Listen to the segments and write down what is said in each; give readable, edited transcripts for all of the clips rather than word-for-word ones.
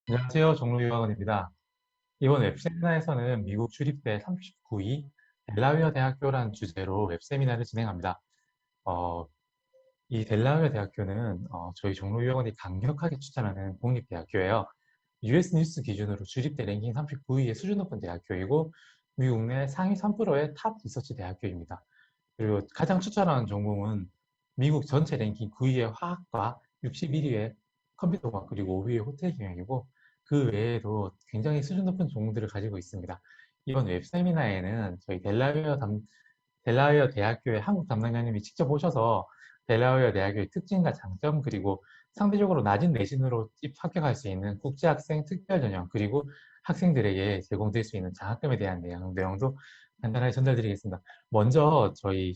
안녕하세요. 종로유학원입니다. 이번 웹세미나에서는 미국 주립대 39위 델라웨어 대학교라는 주제로 웹세미나를 진행합니다. 어, 이 델라웨어 대학교는 저희 종로유학원이 강력하게 추천하는 공립대학교예요. US 뉴스 기준으로 주립대 랭킹 39위의 수준 높은 대학교이고 미국 내 상위 3%의 탑 리서치 대학교입니다. 그리고 가장 추천하는 전공은 미국 전체 랭킹 9위의 화학과 61위의 컴퓨터과학 그리고 5위의 호텔 경영이고 그 외에도 굉장히 수준 높은 전공들을 가지고 있습니다. 이번 웹 세미나에는 저희 델라웨어 대학교의 한국 담당자님이 직접 오셔서 델라웨어 대학교의 특징과 장점 그리고 상대적으로 낮은 내신으로 합격할 수 있는 국제학생 특별전형 그리고 학생들에게 제공될 수 있는 장학금에 대한 내용도 간단하게 전달드리겠습니다. 먼저 저희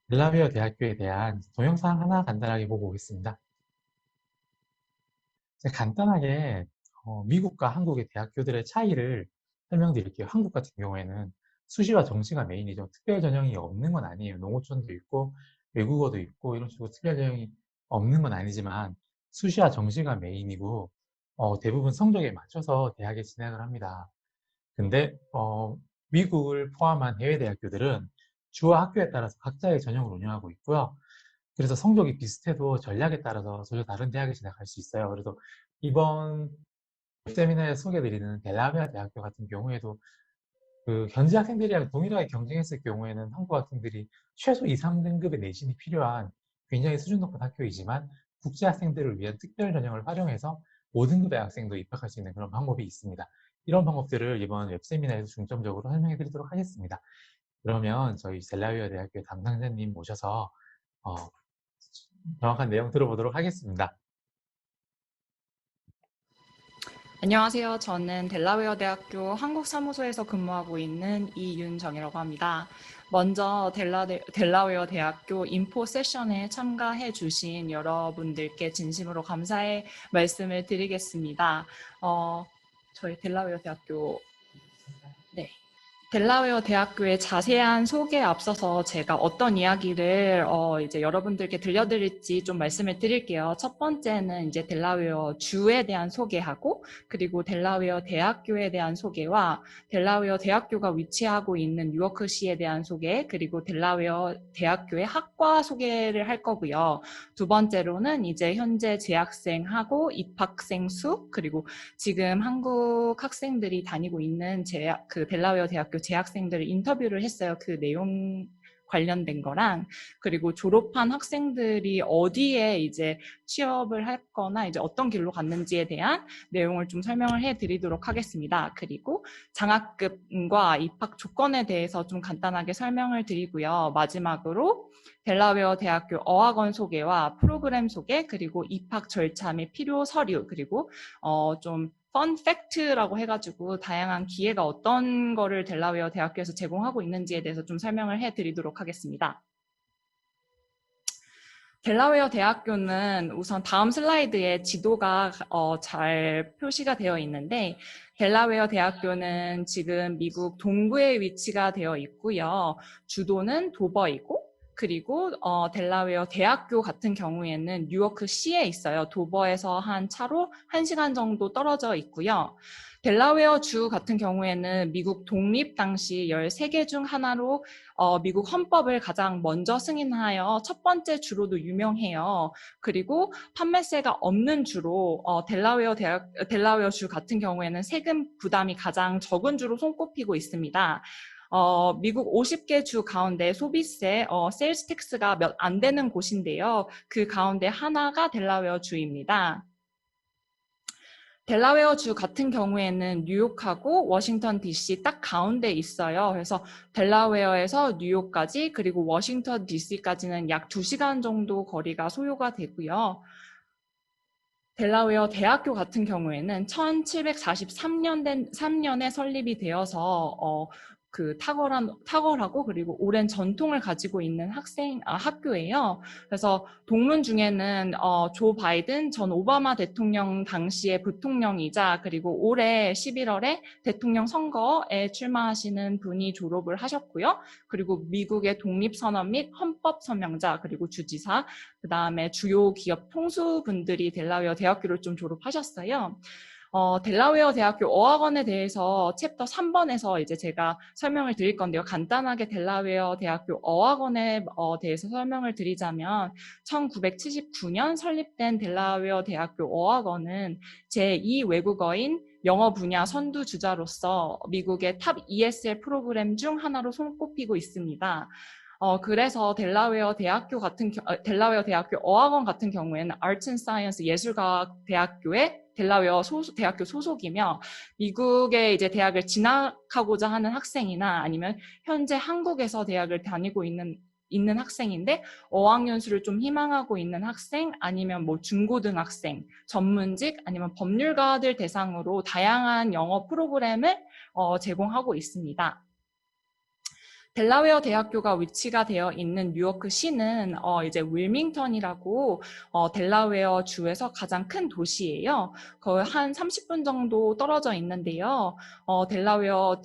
델라웨어 대학교에 대한 동영상 하나 간단하게 보고 오겠습니다. 제가 간단하게 미국과 한국의 대학교들의 차이를 설명드릴게요. 한국 같은 경우에는 수시와 정시가 메인이죠. 특별 전형이 없는 건 아니에요. 농어촌도 있고 외국어도 있고 이런 식으로 특별 전형이 없는 건 아니지만 수시와 정시가 메인이고 대부분 성적에 맞춰서 대학에 진학을 합니다. 근데 미국을 포함한 해외 대학교들은 주와 학교에 따라서 각자의 전형을 운영하고 있고요. 그래서 성적이 비슷해도 전략에 따라서 전혀 다른 대학에 진학할 수 있어요. 그래서 이번 세미나에 소개해드리는 델라웨어 대학교 같은 경우에도 그 현지 학생들이랑 동일하게 경쟁했을 경우에는 한국 학생들이 최소 2, 3등급의 내신이 필요한 굉장히 수준 높은 학교이지만 국제 학생들을 위한 특별 전형을 활용해서 5등급의 학생도 입학할 수 있는 그런 방법이 있습니다. 이런 방법들을 이번 웹세미나에서 중점적으로 설명해 드리도록 하겠습니다. 그러면 저희 델라웨어 대학교의 담당자님 모셔서 어, 정확한 내용 들어보도록 하겠습니다. 안녕하세요. 저는 델라웨어 대학교 한국사무소에서 근무하고 있는 이윤정이라고 합니다. 먼저 델라웨어 대학교 인포 세션에 참가해 주신 여러분들께 진심으로 감사의 말씀을 드리겠습니다. 저희 델라웨어 대학교, 네. 델라웨어 대학교의 자세한 소개에 앞서서 제가 어떤 이야기를 이제 여러분들께 들려드릴지 좀 말씀을 드릴게요. 첫 번째는 이제 델라웨어 주에 대한 소개하고 그리고 델라웨어 대학교에 대한 소개와 델라웨어 대학교가 위치하고 있는 뉴워크시에 대한 소개 그리고 델라웨어 대학교의 학과 소개를 할 거고요. 두 번째로는 이제 현재 재학생하고 입학생 수 그리고 지금 한국 학생들이 다니고 있는 그 델라웨어 대학교 재학생들을 인터뷰를 했어요. 그 내용 관련된 거랑 그리고 졸업한 학생들이 어디에 이제 취업을 했거나 이제 어떤 길로 갔는지에 대한 내용을 좀 설명을 해드리도록 하겠습니다. 그리고 장학금과 입학 조건에 대해서 좀 간단하게 설명을 드리고요. 마지막으로 델라웨어 대학교 어학원 소개와 프로그램 소개 그리고 입학 절차 및 필요 서류 그리고 좀 펀 팩트라고 해가지고 다양한 기회가 어떤 거를 델라웨어 대학교에서 제공하고 있는지에 대해서 좀 설명을 해드리도록 하겠습니다. 델라웨어 대학교는 우선 다음 슬라이드에 지도가 잘 표시가 되어 있는데 델라웨어 대학교는 지금 미국 동부에 위치가 되어 있고요. 주도는 도버이고 그리고 델라웨어 대학교 같은 경우에는 뉴워크시에 있어요. 도버에서 한 차로 1시간 정도 떨어져 있고요. 델라웨어 주 같은 경우에는 미국 독립 당시 13개 중 하나로 미국 헌법을 가장 먼저 승인하여 첫 번째 주로도 유명해요. 그리고 판매세가 없는 주로 델라웨어 주 같은 경우에는 세금 부담이 가장 적은 주로 손꼽히고 있습니다. 미국 50개 주 가운데 소비세, 세일스 텍스가 몇 안 되는 곳인데요. 그 가운데 하나가 델라웨어 주입니다. 델라웨어 주 같은 경우에는 뉴욕하고 워싱턴 DC 딱 가운데 있어요. 그래서 델라웨어에서 뉴욕까지 그리고 워싱턴 DC까지는 약 2시간 정도 거리가 소요가 되고요. 델라웨어 대학교 같은 경우에는 1743년에 설립이 되어서 그 탁월하고 그리고 오랜 전통을 가지고 있는 학교예요. 그래서 동문 중에는 조 바이든 전 오바마 대통령 당시의 부통령이자 그리고 올해 11월에 대통령 선거에 출마하시는 분이 졸업을 하셨고요. 그리고 미국의 독립선언 및 헌법 서명자 그리고 주지사 그 다음에 주요 기업 총수분들이 델라웨어 대학교를 좀 졸업하셨어요. 델라웨어 대학교 어학원에 대해서 챕터 3번에서 이제 제가 설명을 드릴 건데요. 간단하게 델라웨어 대학교 어학원에 대해서 설명을 드리자면 1979년 설립된 델라웨어 대학교 어학원은 제2 외국어인 영어 분야 선두주자로서 미국의 탑 ESL 프로그램 중 하나로 손꼽히고 있습니다. 그래서 델라웨어 대학교 어학원 같은 경우에는 Arts and Science 예술과학 대학교의 델라웨어 대학교 소속이며 미국의 이제 대학을 진학하고자 하는 학생이나 아니면 현재 한국에서 대학을 다니고 있는 학생인데 어학연수를 좀 희망하고 있는 학생 아니면 뭐 중고등학생, 전문직 아니면 법률가들 대상으로 다양한 영어 프로그램을 제공하고 있습니다. 델라웨어 대학교가 위치가 되어 있는 뉴요크시는 이제 윌밍턴이라고 델라웨어 주에서 가장 큰 도시예요. 거의 한 30분 정도 떨어져 있는데요. 델라웨어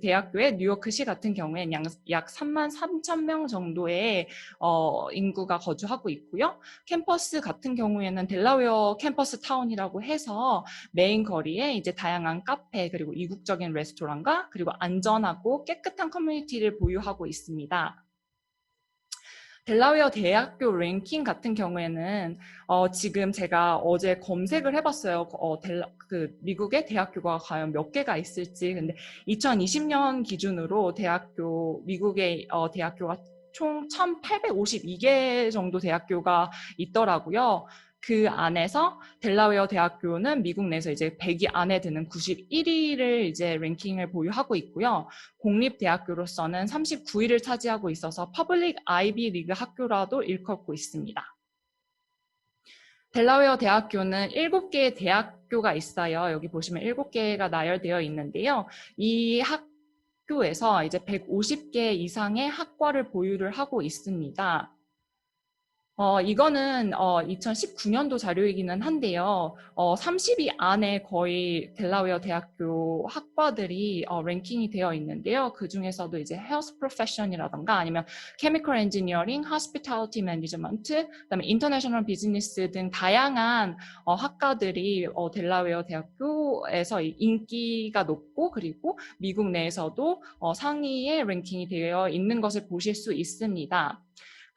대학교의 뉴요크시 같은 경우에는 약 3만 3천 명 정도의 인구가 거주하고 있고요. 캠퍼스 같은 경우에는 델라웨어 캠퍼스 타운이라고 해서 메인 거리에 이제 다양한 카페 그리고 이국적인 레스토랑과 그리고 안전하고 깨끗한 커뮤니티를 보유하고 있습니다. 델라웨어 대학교 랭킹 같은 경우에는 지금 제가 어제 검색을 해봤어요. 미국의 대학교가 과연 몇 개가 있을지. 근데 2020년 기준으로 미국의 대학교가 총 1,852개 정도 대학교가 있더라고요. 그 안에서 델라웨어 대학교는 미국 내에서 이제 100위 안에 드는 91위를 이제 랭킹을 보유하고 있고요. 공립대학교로서는 39위를 차지하고 있어서 퍼블릭 아이비 리그 학교라도 일컫고 있습니다. 델라웨어 대학교는 7개의 대학교가 있어요. 여기 보시면 7개가 나열되어 있는데요. 이 학교에서 이제 150개 이상의 학과를 보유를 하고 있습니다. 이거는 2019년도 자료이기는 한데요. 30위 안에 거의 델라웨어 대학교 학과들이 랭킹이 되어 있는데요. 그 중에서도 이제 헬스 프로페션이라던가 아니면 케미컬 엔지니어링, 호스피탈리티 매니지먼트, 그다음에 인터내셔널 비즈니스 등 다양한 학과들이 델라웨어 대학교에서 인기가 높고 그리고 미국 내에서도 상위에 랭킹이 되어 있는 것을 보실 수 있습니다.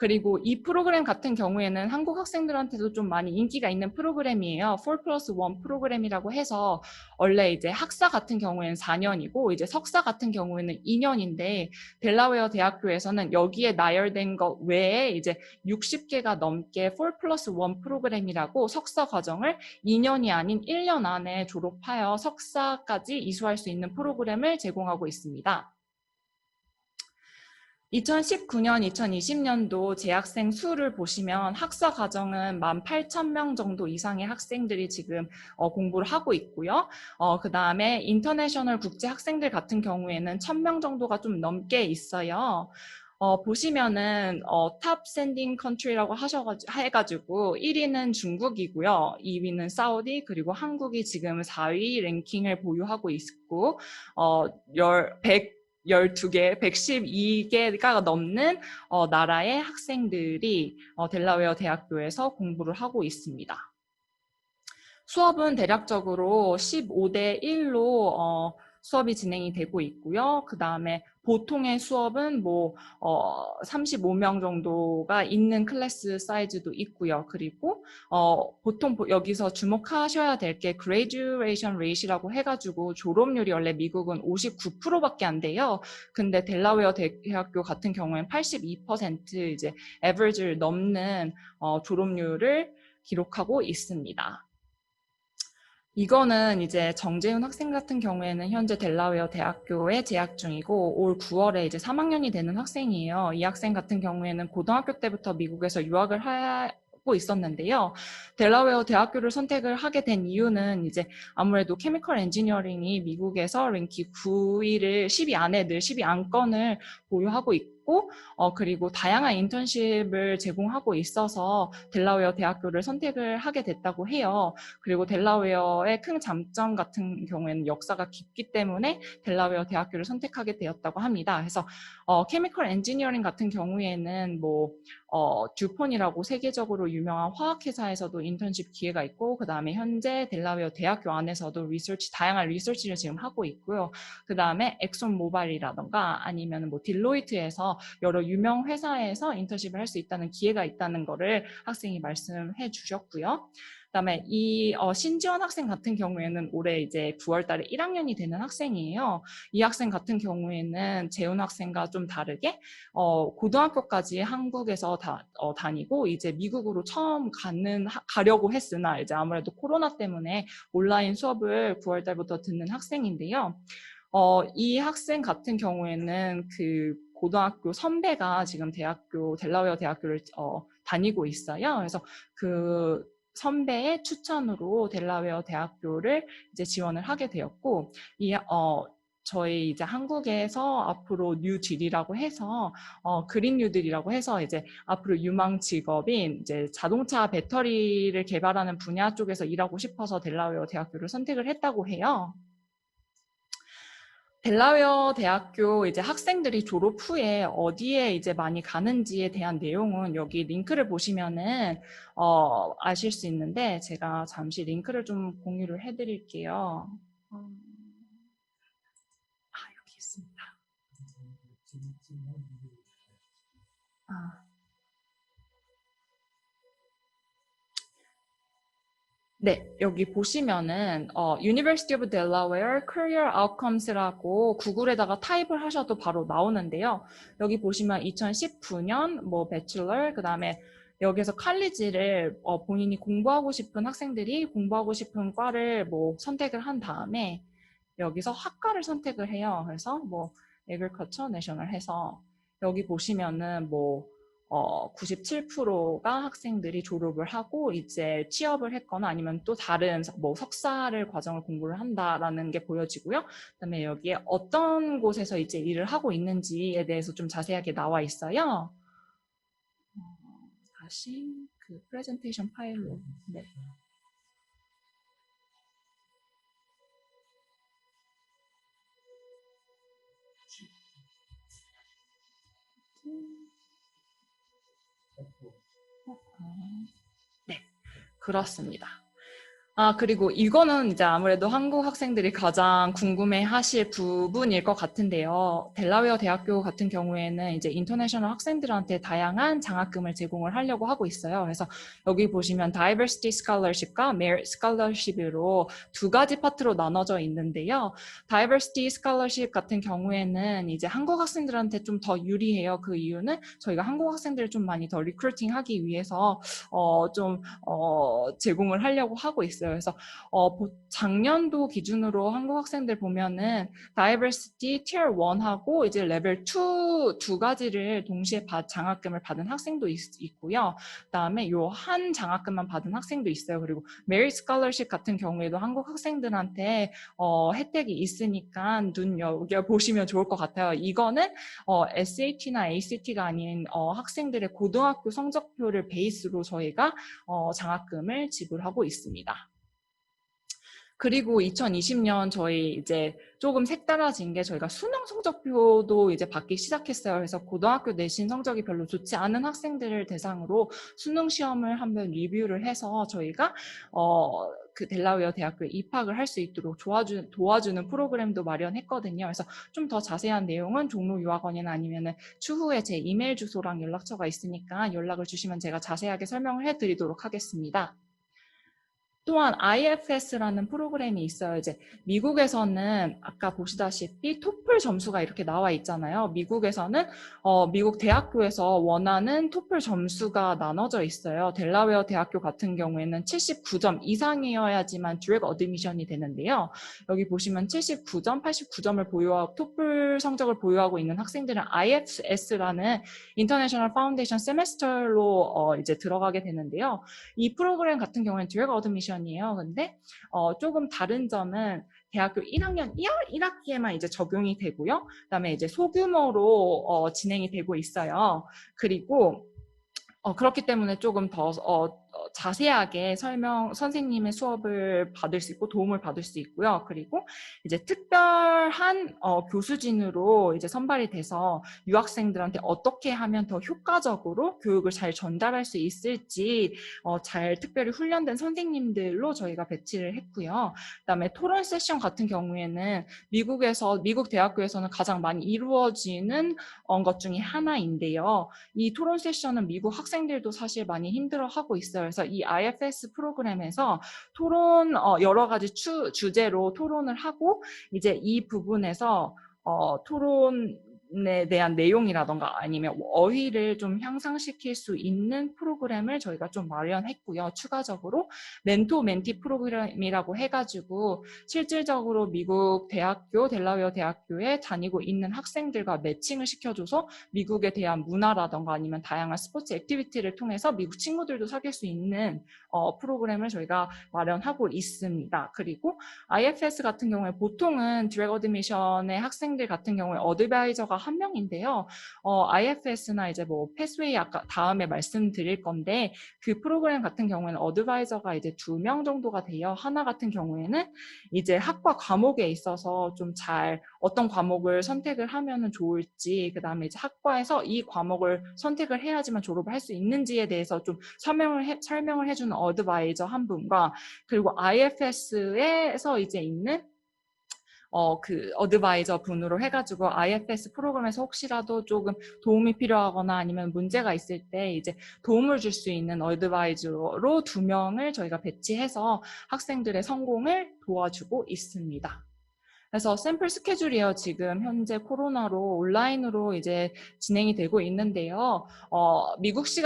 그리고 이 프로그램 같은 경우에는 한국 학생들한테도 좀 많이 인기가 있는 프로그램이에요. 4+1 프로그램이라고 해서 원래 이제 학사 같은 경우에는 4년이고 이제 석사 같은 경우에는 2년인데 델라웨어 대학교에서는 여기에 나열된 것 외에 이제 60개가 넘게 4+1 프로그램이라고 석사 과정을 2년이 아닌 1년 안에 졸업하여 석사까지 이수할 수 있는 프로그램을 제공하고 있습니다. 2019년, 2020년도 재학생 수를 보시면 학사 과정은 18,000명 정도 이상의 학생들이 지금 공부를 하고 있고요. 그 다음에 인터내셔널 국제 학생들 같은 경우에는 1,000명 정도가 좀 넘게 있어요. 보시면은 탑 샌딩 컨트리라고 해가지고 1위는 중국이고요. 2위는 사우디 그리고 한국이 지금 4위 랭킹을 보유하고 있고 12개, 112개가 넘는 나라의 학생들이 델라웨어 대학교에서 공부를 하고 있습니다. 수업은 대략적으로 15대 1로 수업이 진행이 되고 있고요. 그 다음에 보통의 수업은 35명 정도가 있는 클래스 사이즈도 있고요. 그리고 보통 여기서 주목하셔야 될 게 graduation rate이라고 해가지고 졸업률이 원래 미국은 59%밖에 안 돼요. 근데 델라웨어 대학교 같은 경우에는 82% 이제 average를 넘는 졸업률을 기록하고 있습니다. 이거는 이제 정재훈 학생 같은 경우에는 현재 델라웨어 대학교에 재학 중이고 올 9월에 이제 3학년이 되는 학생이에요. 이 학생 같은 경우에는 고등학교 때부터 미국에서 유학을 하고 있었는데요. 델라웨어 대학교를 선택을 하게 된 이유는 이제 아무래도 케미컬 엔지니어링이 미국에서 랭킹 9위를 10위 안에 늘 10위 안건을 보유하고 있고 있고 그리고 다양한 인턴십을 제공하고 있어서 델라웨어 대학교를 선택을 하게 됐다고 해요. 그리고 델라웨어의 큰 장점 같은 경우에는 역사가 깊기 때문에 델라웨어 대학교를 선택하게 되었다고 합니다. 그래서 케미컬 엔지니어링 같은 경우에는 뭐 듀폰이라고 세계적으로 유명한 화학회사에서도 인턴십 기회가 있고, 그 다음에 현재 델라웨어 대학교 안에서도 다양한 리서치를 지금 하고 있고요. 그 다음에 엑손 모바일이라던가 아니면 뭐 딜로이트에서 여러 유명 회사에서 인턴십을 할 수 있다는 기회가 있다는 거를 학생이 말씀해 주셨고요. 그다음에 이 신지원 학생 같은 경우에는 올해 이제 9월 달에 1학년이 되는 학생이에요. 이 학생 같은 경우에는 재훈 학생과 좀 다르게 고등학교까지 한국에서 다니고 이제 미국으로 처음 가려고 했으나 이제 아무래도 코로나 때문에 온라인 수업을 9월 달부터 듣는 학생인데요. 이 학생 같은 경우에는 그 고등학교 선배가 지금 델라웨어 대학교를 다니고 있어요. 그래서 그 선배의 추천으로 델라웨어 대학교를 이제 지원을 하게 되었고, 저희 이제 한국에서 앞으로 뉴딜이라고 해서 그린 뉴딜이라고 해서 이제 앞으로 유망 직업인 이제 자동차 배터리를 개발하는 분야 쪽에서 일하고 싶어서 델라웨어 대학교를 선택을 했다고 해요. 델라웨어 대학교 이제 학생들이 졸업 후에 어디에 이제 많이 가는지에 대한 내용은 여기 링크를 보시면은 아실 수 있는데, 제가 잠시 링크를 좀 공유를 해드릴게요. 여기 있습니다. 네, 여기 보시면은 University of Delaware Career Outcomes라고 구글에다가 타입을 하셔도 바로 나오는데요. 여기 보시면 2019년 뭐 배출러, 그다음에 여기서 칼리지를 본인이 공부하고 싶은 학생들이 공부하고 싶은 과를 뭐 선택을 한 다음에 여기서 학과를 선택을 해요. 그래서 뭐 Agriculture National 해서 여기 보시면은 뭐 97%가 학생들이 졸업을 하고 이제 취업을 했거나 아니면 또 다른 뭐 석사를 과정을 공부를 한다라는 게 보여지고요. 그다음에 여기에 어떤 곳에서 이제 일을 하고 있는지에 대해서 좀 자세하게 나와 있어요. 다시 그 프레젠테이션 파일로. 네. 네, 그렇습니다. 그리고 이거는 이제 아무래도 한국 학생들이 가장 궁금해 하실 부분일 것 같은데요. 델라웨어 대학교 같은 경우에는 이제 인터내셔널 학생들한테 다양한 장학금을 제공을 하려고 하고 있어요. 그래서 여기 보시면 Diversity Scholarship과 Merit Scholarship으로 두 가지 파트로 나눠져 있는데요. Diversity Scholarship 같은 경우에는 이제 한국 학생들한테 좀 더 유리해요. 그 이유는 저희가 한국 학생들을 좀 많이 더 리크루팅하기 위해서 제공을 하려고 하고 있어요. 그래서 작년도 기준으로 한국 학생들 보면은 Diversity Tier 1하고 이제 레벨 2 두 가지를 동시에 장학금을 받은 학생도 있고요. 그다음에 요 한 장학금만 받은 학생도 있어요. 그리고 Merit Scholarship 같은 경우에도 한국 학생들한테 혜택이 있으니까 눈여겨 보시면 좋을 것 같아요. 이거는 SAT나 ACT가 아닌 학생들의 고등학교 성적표를 베이스로 저희가 장학금을 지불하고 있습니다. 그리고 2020년 저희 이제 조금 색달라진 게 저희가 수능 성적표도 이제 받기 시작했어요. 그래서 고등학교 내신 성적이 별로 좋지 않은 학생들을 대상으로 수능 시험을 한번 리뷰를 해서 저희가 그 델라웨어 대학교에 입학을 할 수 있도록 도와주는 프로그램도 마련했거든요. 그래서 좀 더 자세한 내용은 종로유학원이나 아니면은 추후에 제 이메일 주소랑 연락처가 있으니까 연락을 주시면 제가 자세하게 설명을 해드리도록 하겠습니다. 또한 IFS라는 프로그램이 있어요. 이제 미국에서는 아까 보시다시피 토플 점수가 이렇게 나와 있잖아요. 미국에서는 미국 대학교에서 원하는 토플 점수가 나눠져 있어요. 델라웨어 대학교 같은 경우에는 79점 이상이어야지만 디렉트 어드미션이 되는데요. 여기 보시면 79점, 89점을 보유하고 토플 성적을 보유하고 있는 학생들은 IFS라는 인터내셔널 파운데이션 세메스터로 이제 들어가게 되는데요. 이 프로그램 같은 경우에는 디렉트 어드미션 시간이에요. 근데 조금 다른 점은 대학교 1학년 1학기에만 이제 적용이 되고요. 그다음에 이제 소규모로 진행이 되고 있어요. 그리고 그렇기 때문에 조금 더 자세하게 선생님의 수업을 받을 수 있고 도움을 받을 수 있고요. 그리고 이제 특별한 교수진으로 이제 선발이 돼서 유학생들한테 어떻게 하면 더 효과적으로 교육을 잘 전달할 수 있을지 잘 특별히 훈련된 선생님들로 저희가 배치를 했고요. 그다음에 토론 세션 같은 경우에는 미국 대학교에서는 가장 많이 이루어지는 것 중에 하나인데요. 이 토론 세션은 미국 학생들도 사실 많이 힘들어하고 있어요. 그래서 이 IFS 프로그램에서 토론 여러 가지 주제로 토론을 하고 이제 이 부분에서 토론에 대한 내용이라던가 아니면 어휘를 좀 향상시킬 수 있는 프로그램을 저희가 좀 마련했고요. 추가적으로 멘토 멘티 프로그램이라고 해가지고 실질적으로 미국 대학교, 델라웨어 대학교에 다니고 있는 학생들과 매칭을 시켜줘서 미국에 대한 문화라던가 아니면 다양한 스포츠 액티비티를 통해서 미국 친구들도 사귈 수 있는 프로그램을 저희가 마련하고 있습니다. 그리고 IFS 같은 경우에 보통은 디렉 어드미션의 학생들 같은 경우에 어드바이저가 한 명인데요. IFS나 이제 뭐 패스웨이 아까 다음에 말씀드릴 건데 그 프로그램 같은 경우에는 어드바이저가 이제 2명 정도가 돼요. 하나 같은 경우에는 이제 학과 과목에 있어서 좀 잘 어떤 과목을 선택을 하면은 좋을지, 그 다음에 이제 학과에서 이 과목을 선택을 해야지만 졸업을 할 수 있는지에 대해서 좀 설명을 해주는 어드바이저 한 분과, 그리고 IFS에서 이제 있는 그 어드바이저 분으로 해가지고 IFS 프로그램에서 혹시라도 조금 도움이 필요하거나 아니면 문제가 있을 때 이제 도움을 줄 수 있는 어드바이저로 2명을 저희가 배치해서 학생들의 성공을 도와주고 있습니다. 그래서 샘플 스케줄이요. 지금 현재 코로나로 온라인으로 이제 진행이 되고 있는데요.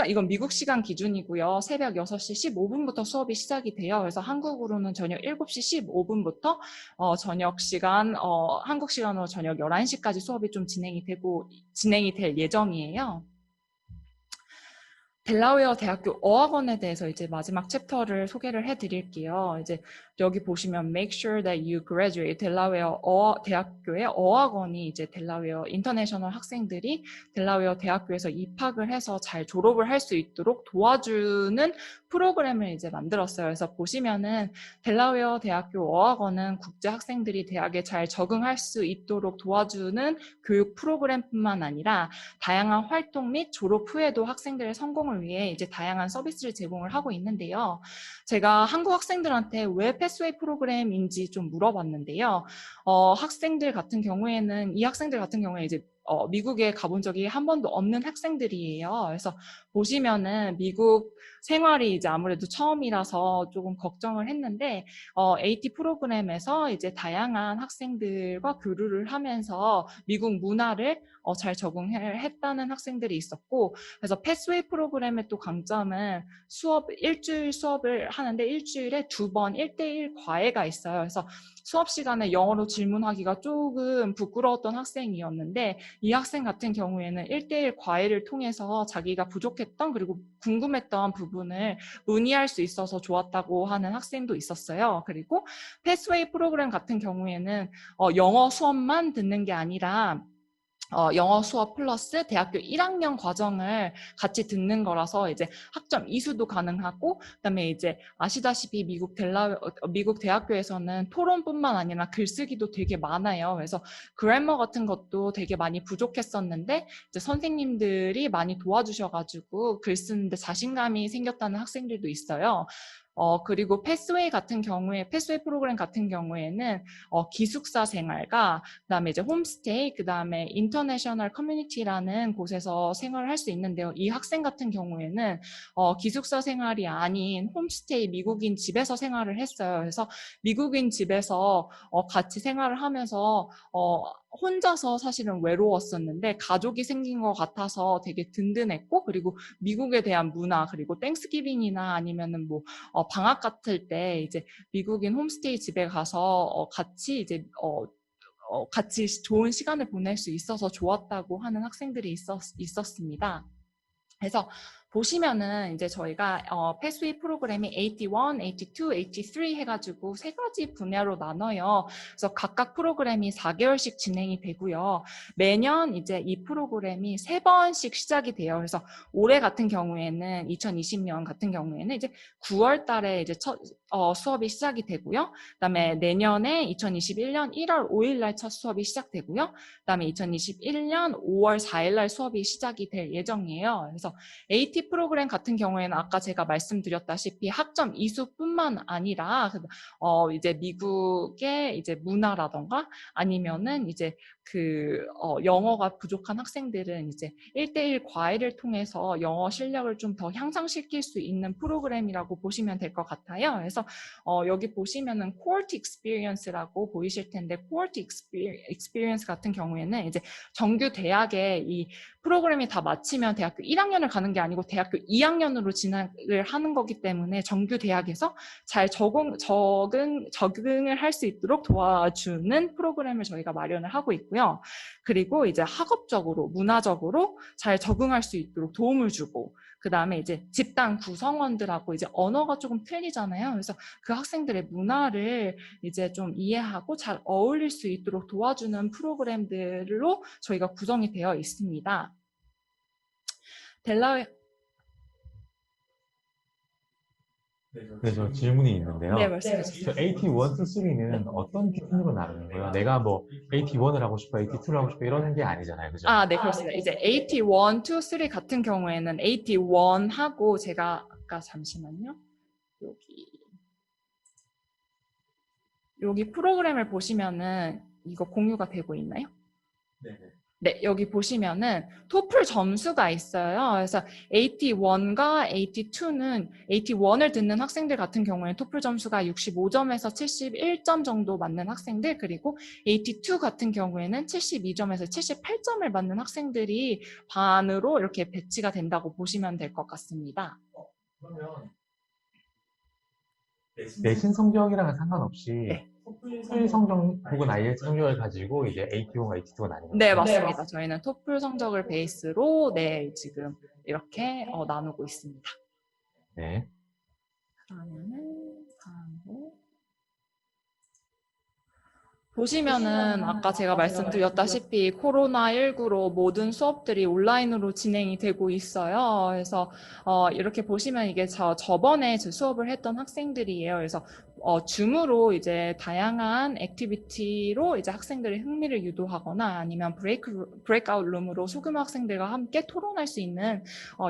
이건 미국 시간 기준이고요. 새벽 6시 15분부터 수업이 시작이 돼요. 그래서 한국으로는 저녁 7시 15분부터 한국 시간으로 저녁 11시까지 수업이 좀 진행이 될 예정이에요. 델라웨어 대학교 어학원에 대해서 이제 마지막 챕터를 소개를 해드릴게요. 이제 여기 보시면 Make sure that you graduate 델라웨어 대학교의 어학원이 이제 델라웨어 인터내셔널 학생들이 델라웨어 대학교에서 입학을 해서 잘 졸업을 할 수 있도록 도와주는 프로그램을 이제 만들었어요. 그래서 보시면은 델라웨어 대학교 어학원은 국제 학생들이 대학에 잘 적응할 수 있도록 도와주는 교육 프로그램뿐만 아니라 다양한 활동 및 졸업 후에도 학생들의 성공을 위해 이제 다양한 서비스를 제공을 하고 있는데요. 제가 한국 학생들한테 왜 패스웨이 프로그램인지 좀 물어봤는데요. 이 학생들 같은 경우에 이제 미국에 가본 적이 한 번도 없는 학생들이에요. 그래서 보시면은 미국 생활이 이제 아무래도 처음이라서 조금 걱정을 했는데 AT 프로그램에서 이제 다양한 학생들과 교류를 하면서 미국 문화를 잘 적응했다는 학생들이 있었고, 그래서 패스웨이 프로그램의 또 강점은 일주일 수업을 하는데 일주일에 2번 1대1 과외가 있어요. 그래서 수업 시간에 영어로 질문하기가 조금 부끄러웠던 학생이었는데 이 학생 같은 경우에는 1대1 과외를 통해서 자기가 부족했던 그리고 궁금했던 부분을 문의할 수 있어서 좋았다고 하는 학생도 있었어요. 그리고 패스웨이 프로그램 같은 경우에는 영어 수업만 듣는 게 아니라 영어 수업 플러스 대학교 1학년 과정을 같이 듣는 거라서 이제 학점 이수도 가능하고, 그다음에 이제 아시다시피 미국 대학교에서는 토론뿐만 아니라 글쓰기도 되게 많아요. 그래서 그래머 같은 것도 되게 많이 부족했었는데 이제 선생님들이 많이 도와주셔가지고 글 쓰는데 자신감이 생겼다는 학생들도 있어요. 그리고 패스웨이 프로그램 같은 경우에는 기숙사 생활과 그다음에 이제 홈스테이, 그다음에 인터내셔널 커뮤니티라는 곳에서 생활을 할 수 있는데요. 이 학생 같은 경우에는 기숙사 생활이 아닌 홈스테이 미국인 집에서 생활을 했어요. 그래서 미국인 집에서 같이 생활을 하면서 혼자서 사실은 외로웠었는데 가족이 생긴 것 같아서 되게 든든했고, 그리고 미국에 대한 문화, 그리고 땡스기빙이나 아니면은 뭐 방학 같을 때 이제 미국인 홈스테이 집에 가서 같이 좋은 시간을 보낼 수 있어서 좋았다고 하는 학생들이 있었습니다. 그래서 보시면은 이제 저희가 패스웨이 프로그램이 81, 82, 83 해가지고 세 가지 분야로 나눠요. 그래서 각각 프로그램이 4개월씩 진행이 되고요. 매년 이제 이 프로그램이 3번씩 시작이 돼요. 그래서 올해 같은 경우에는 2020년 같은 경우에는 이제 9월 달에 이제 수업이 시작이 되고요. 그다음에 내년에 2021년 1월 5일 날 첫 수업이 시작되고요. 그다음에 2021년 5월 4일 날 수업이 시작이 될 예정이에요. 그래서 AT 프로그램 같은 경우에는 아까 제가 말씀드렸다시피 학점 이수뿐만 아니라 이제 미국의 이제 문화라던가 아니면은 이제 영어가 부족한 학생들은 이제 1대1 과외를 통해서 영어 실력을 좀 더 향상시킬 수 있는 프로그램이라고 보시면 될 것 같아요. 그래서 여기 보시면은 Cohort Experience라고 보이실 텐데 Cohort Experience 같은 경우에는 이제 정규 대학에 이 프로그램이 다 마치면 대학교 1학년을 가는 게 아니고 대학교 2학년으로 진학을 하는 거기 때문에 정규 대학에서 잘 적응을 할 수 있도록 도와주는 프로그램을 저희가 마련을 하고 있고요. 그리고 이제 학업적으로, 문화적으로 잘 적응할 수 있도록 도움을 주고, 그 다음에 이제 집단 구성원들하고 이제 언어가 조금 틀리잖아요. 그래서 그 학생들의 문화를 이제 좀 이해하고 잘 어울릴 수 있도록 도와주는 프로그램들로 저희가 구성이 되어 있습니다. 네, 저 질문이 있는데요. 네, 말씀해주세요. 저 AT1, 2, 3는 어떤 기준으로 나누는 거예요? 내가 뭐 AT1을 하고 싶어, AT2를 하고 싶어 이러는 게 아니잖아요. 그죠? 네, 그렇습니다. 이제 AT1, 2, 3 같은 경우에는 AT1하고 제가 아까 잠시만요. 여기 프로그램을 보시면은 이거 공유가 되고 있나요? 네, 여기 보시면은 토플 점수가 있어요. 그래서 AT1과 AT2는 AT1을 듣는 학생들 같은 경우에는 토플 점수가 65점에서 71점 정도 맞는 학생들, 그리고 AT2 같은 경우에는 72점에서 78점을 맞는 학생들이 반으로 이렇게 배치가 된다고 보시면 될 것 같습니다. 그러면 내신 성적이랑은 상관없이 네. 토플 성적 혹은 IELTS 성적을 가지고 이제 AT1과 AT2가 나뉘는 네, 거예요? 맞습니다. 저희는 토플 성적을 베이스로 지금 이렇게 나누고 있습니다. 네. 그러면은 다음으로 보시면은 아까 제가 말씀드렸다시피 코로나19로 모든 수업들이 온라인으로 진행이 되고 있어요. 그래서 이렇게 보시면 이게 저번에 제 수업을 했던 학생들이에요. 그래서 줌으로 이제 다양한 액티비티로 이제 학생들의 흥미를 유도하거나 아니면 브레이크아웃 룸으로 소규모 학생들과 함께 토론할 수 있는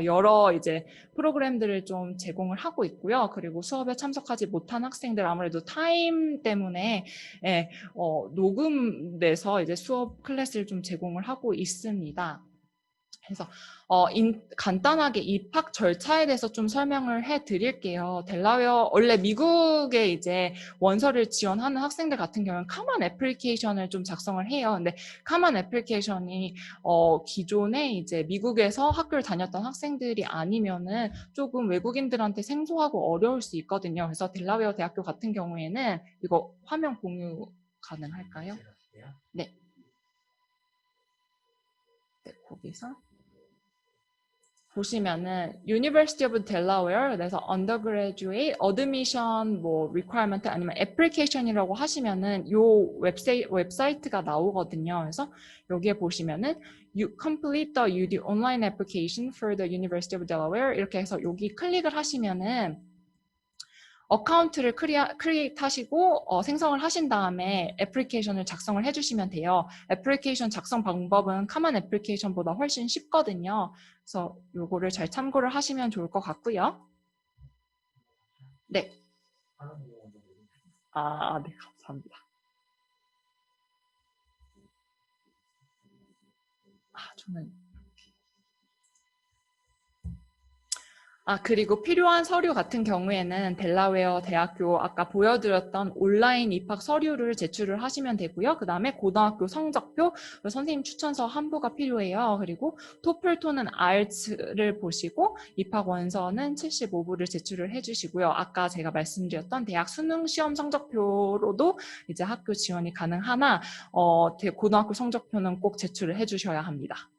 여러 이제 프로그램들을 좀 제공을 하고 있고요. 그리고 수업에 참석하지 못한 학생들 아무래도 타임 때문에 녹음돼서 이제 수업 클래스를 좀 제공을 하고 있습니다. 그래서 간단하게 입학 절차에 대해서 좀 설명을 해드릴게요. 델라웨어 원래 미국에 이제 원서를 지원하는 학생들 같은 경우는 카먼 애플리케이션을 좀 작성을 해요. 근데 카먼 애플리케이션이 기존에 이제 미국에서 학교를 다녔던 학생들이 아니면은 조금 외국인들한테 생소하고 어려울 수 있거든요. 그래서 델라웨어 대학교 같은 경우에는 이거 화면 공유 가능할까요? 네. 네, 거기서 보시면은 University of Delaware, 그래서 undergraduate admission 뭐 requirement 아니면 application이라고 하시면은 요 웹사이트가 나오거든요. 그래서 여기에 보시면은 You complete the UD online application for the University of Delaware 이렇게 해서 여기 클릭을 하시면은 어카운트를 크리에이트 하시고 생성을 하신 다음에 애플리케이션을 작성을 해주시면 돼요. 애플리케이션 작성 방법은 카먼 애플리케이션보다 훨씬 쉽거든요. 그래서 요거를 잘 참고를 하시면 좋을 것 같고요. 네. 네, 감사합니다. 저는 그리고 필요한 서류 같은 경우에는 델라웨어 대학교 아까 보여드렸던 온라인 입학 서류를 제출을 하시면 되고요. 그 다음에 고등학교 성적표, 선생님 추천서 한 부가 필요해요. 그리고 토플 또는 IELTS를 보시고 입학 원서는 75부를 제출을 해주시고요. 아까 제가 말씀드렸던 대학 수능 시험 성적표로도 이제 학교 지원이 가능하나 고등학교 성적표는 꼭 제출을 해주셔야 합니다.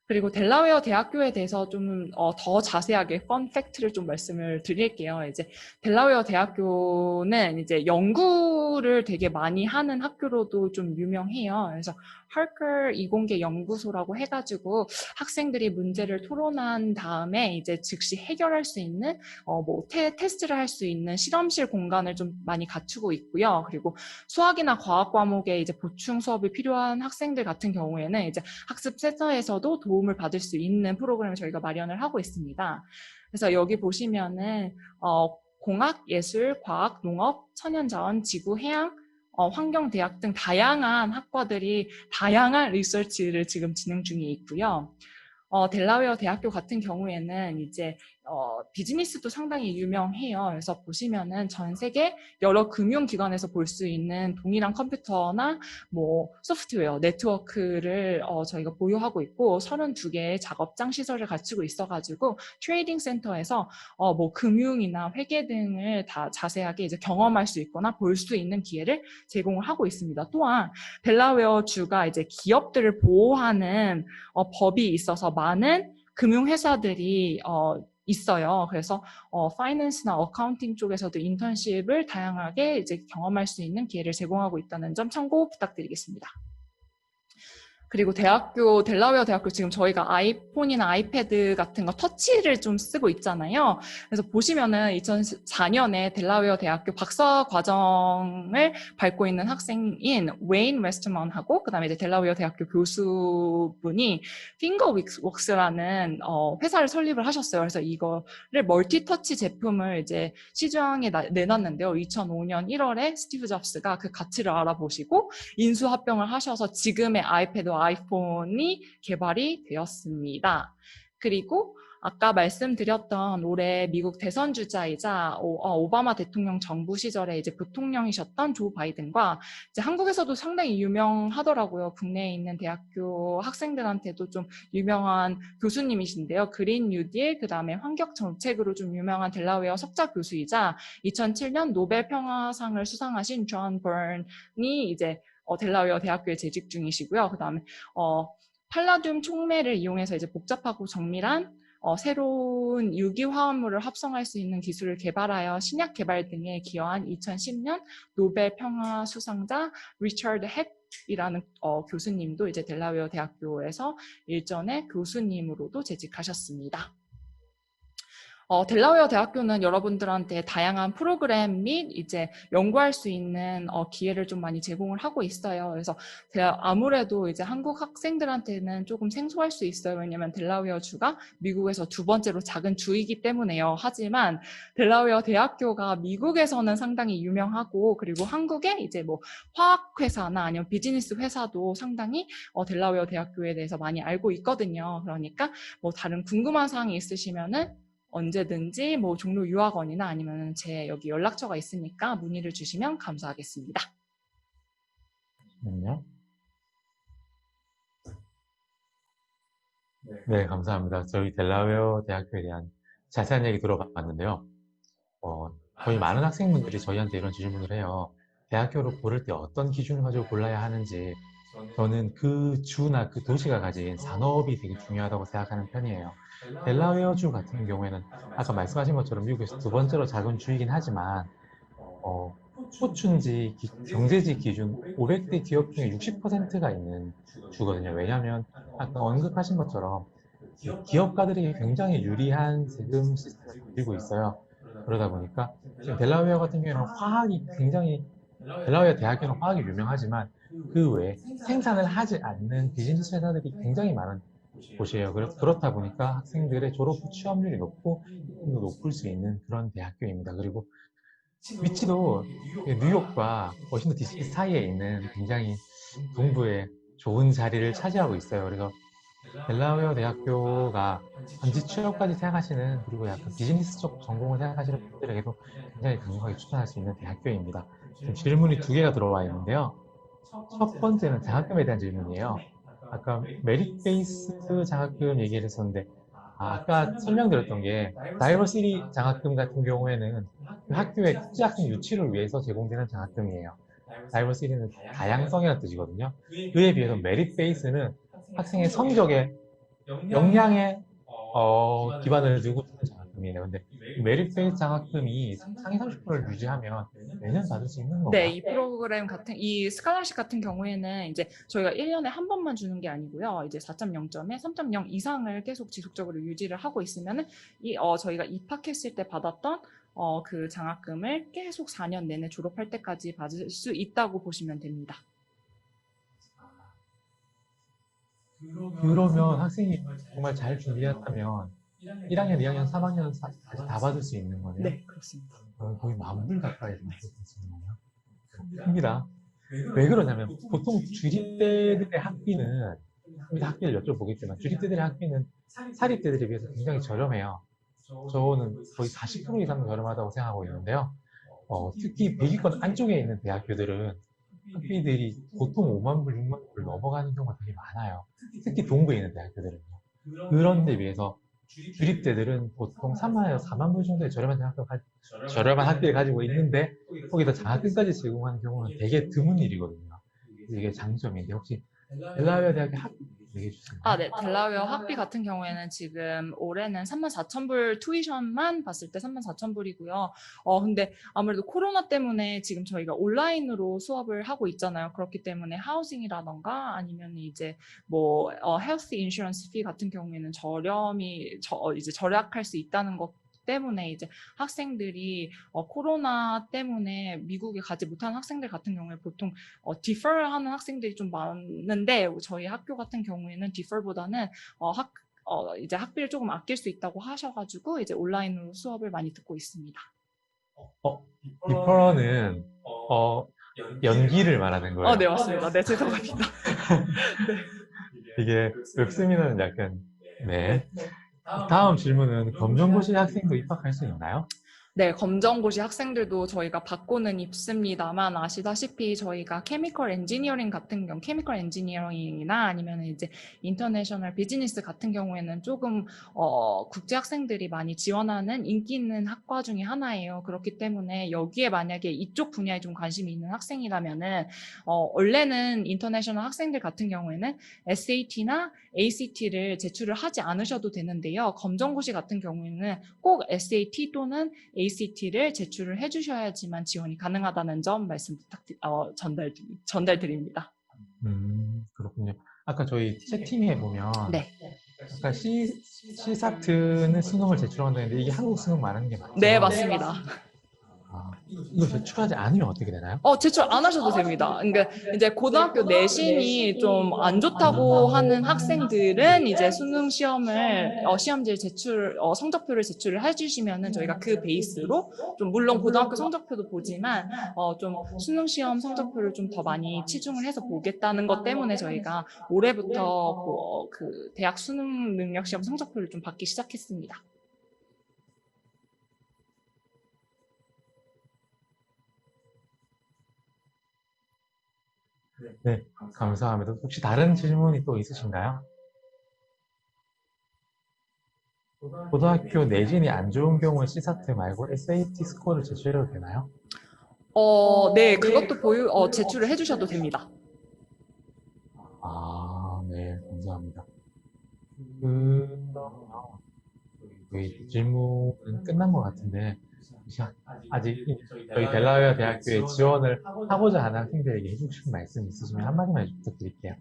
그리고 델라웨어 대학교에 대해서 좀 더 자세하게 펀 팩트를 좀 말씀을 드릴게요. 이제 델라웨어 대학교는 이제 연구를 되게 많이 하는 학교로도 좀 유명해요. 그래서 헐클 이공계 연구소라고 해가지고 학생들이 문제를 토론한 다음에 이제 즉시 해결할 수 있는 뭐 테스트를 할 수 있는 실험실 공간을 좀 많이 갖추고 있고요. 그리고 수학이나 과학 과목에 이제 보충 수업이 필요한 학생들 같은 경우에는 이제 학습센터에서도 도움을 받을 수 있는 프로그램을 저희가 마련을 하고 있습니다. 그래서 여기 보시면은 공학, 예술, 과학, 농업, 천연자원, 지구, 해양, 환경대학 등 다양한 학과들이 다양한 리서치를 지금 진행 중에 있고요. 델라웨어 대학교 같은 경우에는 이제 비즈니스도 상당히 유명해요. 그래서 보시면은 전 세계 여러 금융기관에서 볼 수 있는 동일한 컴퓨터나 뭐 소프트웨어, 네트워크를 저희가 보유하고 있고 32개의 작업장 시설을 갖추고 있어가지고 트레이딩 센터에서 뭐 금융이나 회계 등을 다 자세하게 이제 경험할 수 있거나 볼 수 있는 기회를 제공을 하고 있습니다. 또한 델라웨어 주가 이제 기업들을 보호하는 법이 있어서 많은 금융회사들이 있어요. 그래서 파이낸스나 어카운팅 쪽에서도 인턴십을 다양하게 이제 경험할 수 있는 기회를 제공하고 있다는 점 참고 부탁드리겠습니다. 그리고 델라웨어 대학교 지금 저희가 아이폰이나 아이패드 같은 거 터치를 좀 쓰고 있잖아요. 그래서 보시면은 2004년에 델라웨어 대학교 박사 과정을 밟고 있는 학생인 웨인 웨스트먼하고 그다음에 이제 델라웨어 대학교 교수분이 핑거웍스라는 회사를 설립을 하셨어요. 그래서 이거를 멀티터치 제품을 이제 시장에 내놨는데요. 2005년 1월에 스티브 잡스가 그 가치를 알아보시고 인수합병을 하셔서 지금의 아이패드와 아이폰이 개발이 되었습니다. 그리고 아까 말씀드렸던 올해 미국 대선 주자이자 오바마 대통령 정부 시절에 이제 부통령이셨던 조 바이든과 이제 한국에서도 상당히 유명하더라고요. 국내에 있는 대학교 학생들한테도 좀 유명한 교수님이신데요. 그린 뉴딜, 그 다음에 환경 정책으로 좀 유명한 델라웨어 석좌 교수이자 2007년 노벨 평화상을 수상하신 존 버넌이 이제 델라웨어 대학교에 재직 중이시고요. 그 다음에 팔라듐 촉매를 이용해서 이제 복잡하고 정밀한 새로운 유기화합물을 합성할 수 있는 기술을 개발하여 신약 개발 등에 기여한 2010년 노벨 평화 수상자 리처드 핵이라는 교수님도 이제 델라웨어 대학교에서 일전에 교수님으로도 재직하셨습니다. 델라웨어 대학교는 여러분들한테 다양한 프로그램 및 이제 연구할 수 있는 기회를 좀 많이 제공을 하고 있어요. 그래서 아무래도 이제 한국 학생들한테는 조금 생소할 수 있어요. 왜냐면 델라웨어 주가 미국에서 두 번째로 작은 주이기 때문에요. 하지만 델라웨어 대학교가 미국에서는 상당히 유명하고 그리고 한국에 이제 뭐 화학회사나 아니면 비즈니스 회사도 상당히 델라웨어 대학교에 대해서 많이 알고 있거든요. 그러니까 뭐 다른 궁금한 사항이 있으시면은 언제든지 뭐 종로 유학원이나 아니면 제 여기 연락처가 있으니까 문의를 주시면 감사하겠습니다. 잠시만요. 네, 감사합니다. 저희 델라웨어 대학교에 대한 자세한 얘기 들어봤는데요. 거의 많은 학생분들이 저희한테 이런 질문을 해요. 대학교를 고를 때 어떤 기준을 가지고 골라야 하는지. 저는 그 주나 그 도시가 가진 산업이 되게 중요하다고 생각하는 편이에요. 델라웨어주 같은 경우에는 아까 말씀하신 것처럼 미국에서 두 번째로 작은 주이긴 하지만 포춘지 경제지 기준 500대 기업 중에 60%가 있는 주거든요. 왜냐하면 아까 언급하신 것처럼 기업가들이 굉장히 유리한 세금 시스템을 가지고 있어요. 그러다 보니까 지금 델라웨어 같은 경우에는 델라웨어 대학교는 화학이 유명하지만 그 외에 생산을 하지 않는 비즈니스 회사들이 굉장히 많은 곳이에요. 그렇다 보니까 학생들의 졸업 후 취업률이 높고 임금도 높을 수 있는 그런 대학교입니다. 그리고 위치도 뉴욕과 워싱턴 DC 사이에 있는 굉장히 동부에 좋은 자리를 차지하고 있어요. 그래서 델라웨어 대학교가 전지 취업까지 생각하시는 그리고 약간 비즈니스 쪽 전공을 생각하시는 분들에게도 굉장히 강력하게 추천할 수 있는 대학교입니다. 지금 질문이 두 개가 들어와 있는데요. 첫 번째는 장학금에 대한 질문이에요. 아까 메릿 베이스 장학금 얘기를 했었는데 아까 설명드렸던 게 다이버시티 장학금 같은 경우에는 그 학교의 국제학생 유치를 위해서 제공되는 장학금이에요. 다이버시티는 다양성이라는 뜻이거든요. 그에 비해서 메릿 베이스는 학생의 성적에 역량에 기반을 두고 주는 장학금이네요. 근데 이 메rit 베이스 장학금이 상위 30%를 유지하면 매년 받을 수 있는 네, 건가요? 이 프로그램 같은, 이 스칼러십 같은 경우에는 이제 저희가 1년에 한 번만 주는 게 아니고요. 이제 4.0점에 3.0 이상을 계속 지속적으로 유지를 하고 있으면은 저희가 입학했을 때 받았던 그 장학금을 계속 4년 내내 졸업할 때까지 받을 수 있다고 보시면 됩니다. 그러면 학생이 정말 잘 준비했다면 1학년, 2학년, 3학년 다시 다 받을 수 있는 거네요? 네, 그렇습니다. 거의 만불 가까이 받을 수 있는 거네요. 큽니다. 왜 그러냐면 보통 주립대들의 학비는 학비를 여쭤보겠지만 주립대들의 학비는 사립대들에 비해서 굉장히 저렴해요. 저는 거의 40% 이상 저렴하다고 생각하고 있는데요. 특히 100위권 안쪽에 있는 대학교들은 학비들이 보통 5만 불, 6만 불을 넘어가는 경우가 되게 많아요. 특히 동부에 있는 대학교들은요. 그런 데 비해서 주립대들은 보통 3만에서 4만 불 정도의 저렴한 학비를 가지고 있는데 거기다 장학금까지 제공하는 경우는 되게 드문 일이거든요. 이게 장점인데 혹시 델라웨어 대학의 학비 얘기해 주시나요? 네. 델라웨어 학비 같은 경우에는 지금 올해는 34,000불 투이션만 봤을 때 34,000불이고요. 근데 아무래도 코로나 때문에 지금 저희가 온라인으로 수업을 하고 있잖아요. 그렇기 때문에 하우싱이라던가 아니면 이제 뭐 헬스 인슈런스 피 같은 경우에는 이제 절약할 수 있다는 것 때문에 이제 학생들이 코로나 때문에 미국에 가지 못하는 학생들 같은 경우에 보통 디퍼하는 학생들이 좀 많은데 저희 학교 같은 경우에는 디퍼보다는 이제 학비를 조금 아낄 수 있다고 하셔가지고 이제 온라인으로 수업을 많이 듣고 있습니다. 디퍼런은 연기를 말하는 거예요. 네, 맞습니다. 네, 죄송합니다. 이게 웹세미나는 약간 네. 다음 질문은 검정고시 학생도 입학할 수 있나요? 네, 검정고시 학생들도 저희가 받고는 있습니다만 아시다시피 저희가 케미컬 엔지니어링 같은 경우, 케미컬 엔지니어링이나 아니면 이제 인터내셔널 비즈니스 같은 경우에는 조금 국제 학생들이 많이 지원하는 인기 있는 학과 중에 하나예요. 그렇기 때문에 여기에 만약에 이쪽 분야에 좀 관심이 있는 학생이라면은 원래는 인터내셔널 학생들 같은 경우에는 SAT나 ACT를 제출을 하지 않으셔도 되는데요. 검정고시 같은 경우에는 꼭 SAT 또는 ACT를 제출을 해주셔야지만 지원이 가능하다는 점 말씀 전달드립니다. 그렇군요. 아까 저희 채팅에 보면 네. 아까 C사트는 수능을 제출한다 했는데 이게 한국 수능 말하는 게 맞죠? 네, 맞습니다. 이거 제출하지 않으면 어떻게 되나요? 제출 안 하셔도 됩니다. 그러니까 이제 고등학교 내신이 좀 안 좋다고 하는 학생들은 이제 수능 시험을 시험지를 성적표를 제출을 해주시면은 저희가 그 베이스로 좀 물론 고등학교 성적표도 보지만 좀 수능 시험 성적표를 좀 더 많이 치중을 해서 보겠다는 것 때문에 저희가 올해부터 그 대학 수능 능력 시험 성적표를 좀 받기 시작했습니다. 네, 감사합니다. 혹시 다른 질문이 또 있으신가요? 고등학교 내신이 안 좋은 경우에 C사트 말고 SAT 스코어를 제출해도 되나요? 네, 그것도 제출을 해주셔도 됩니다. 네, 감사합니다. 그러면 저희 질문은 끝난 것 같은데 아직 저희 델라웨어 대학교에 지원을 하고자 하는 학생들에게 해주고 싶은 말씀 있으시면 한마디만 부탁드릴게요.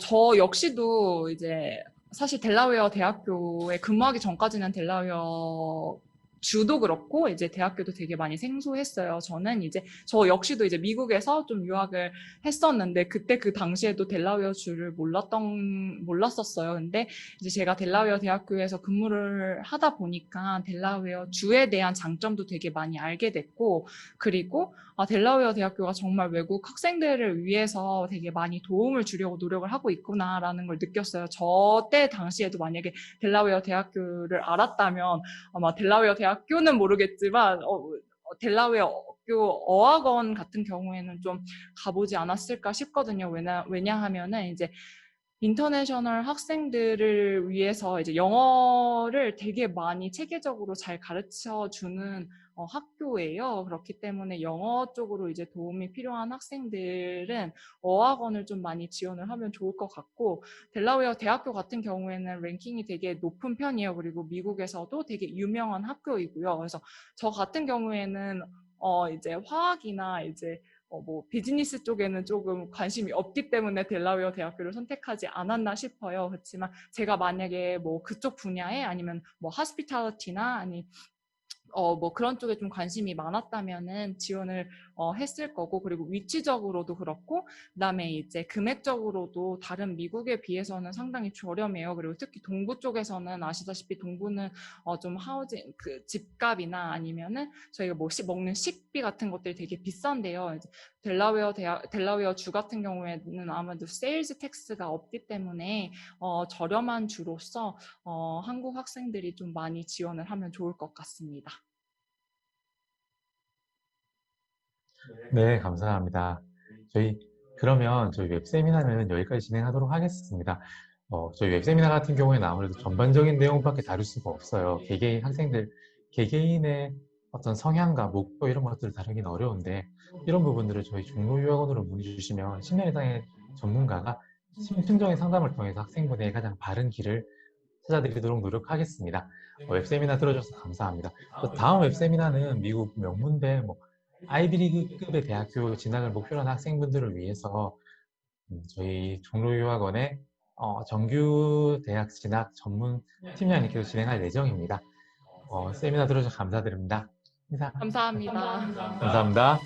저 역시도 이제 사실 델라웨어 대학교에 근무하기 전까지는 델라웨어 주도 그렇고 이제 대학교도 되게 많이 생소했어요. 저는 이제 저 역시도 이제 미국에서 좀 유학을 했었는데 그때 그 당시에도 델라웨어 주를 몰랐었어요. 근데 이제 제가 델라웨어 대학교에서 근무를 하다 보니까 델라웨어 주에 대한 장점도 되게 많이 알게 됐고 그리고 델라웨어 대학교가 정말 외국 학생들을 위해서 되게 많이 도움을 주려고 노력을 하고 있구나라는 걸 느꼈어요. 저 때 당시에도 만약에 델라웨어 대학교를 알았다면 아마 델라웨어 대학교는 모르겠지만 델라웨어 어학원 같은 경우에는 좀 가보지 않았을까 싶거든요. 왜냐하면은 이제 인터내셔널 학생들을 위해서 이제 영어를 되게 많이 체계적으로 잘 가르쳐 주는 학교예요. 그렇기 때문에 영어 쪽으로 이제 도움이 필요한 학생들은 어학원을 좀 많이 지원을 하면 좋을 것 같고, 델라웨어 대학교 같은 경우에는 랭킹이 되게 높은 편이에요. 그리고 미국에서도 되게 유명한 학교이고요. 그래서 저 같은 경우에는 이제 화학이나 이제 뭐 비즈니스 쪽에는 조금 관심이 없기 때문에 델라웨어 대학교를 선택하지 않았나 싶어요. 그렇지만 제가 만약에 뭐 그쪽 분야에 아니면 뭐 하스피탈리티나 아니 뭐 그런 쪽에 좀 관심이 많았다면은 지원을 했을 거고, 그리고 위치적으로도 그렇고, 그다음에 이제 금액적으로도 다른 미국에 비해서는 상당히 저렴해요. 그리고 특히 동부 쪽에서는 아시다시피 동부는 좀 하우징 그 집값이나 아니면은 저희가 뭐 먹는 식비 같은 것들이 되게 비싼데요. 이제 델라웨어 주 같은 경우에는 아무래도 세일즈 텍스가 없기 때문에 저렴한 주로서 한국 학생들이 좀 많이 지원을 하면 좋을 것 같습니다. 네, 감사합니다. 그러면 저희 웹세미나는 여기까지 진행하도록 하겠습니다. 저희 웹세미나 같은 경우에는 아무래도 전반적인 내용밖에 다룰 수가 없어요. 개개인의 어떤 성향과 목표 이런 것들을 다루기는 어려운데, 이런 부분들을 저희 종로유학원으로 문의 주시면 심리 이상의 전문가가 심층적인 상담을 통해서 학생분의 가장 바른 길을 찾아드리도록 노력하겠습니다. 웹세미나 들어줘서 감사합니다. 또 다음 웹세미나는 미국 명문대 아이비리그급의 대학교 진학을 목표로 하는 학생분들을 위해서 저희 종로유학원의 정규 대학 진학 전문 팀장님께서 진행할 예정입니다. 세미나 들어주셔서 감사드립니다. 인사. 감사합니다. 감사합니다.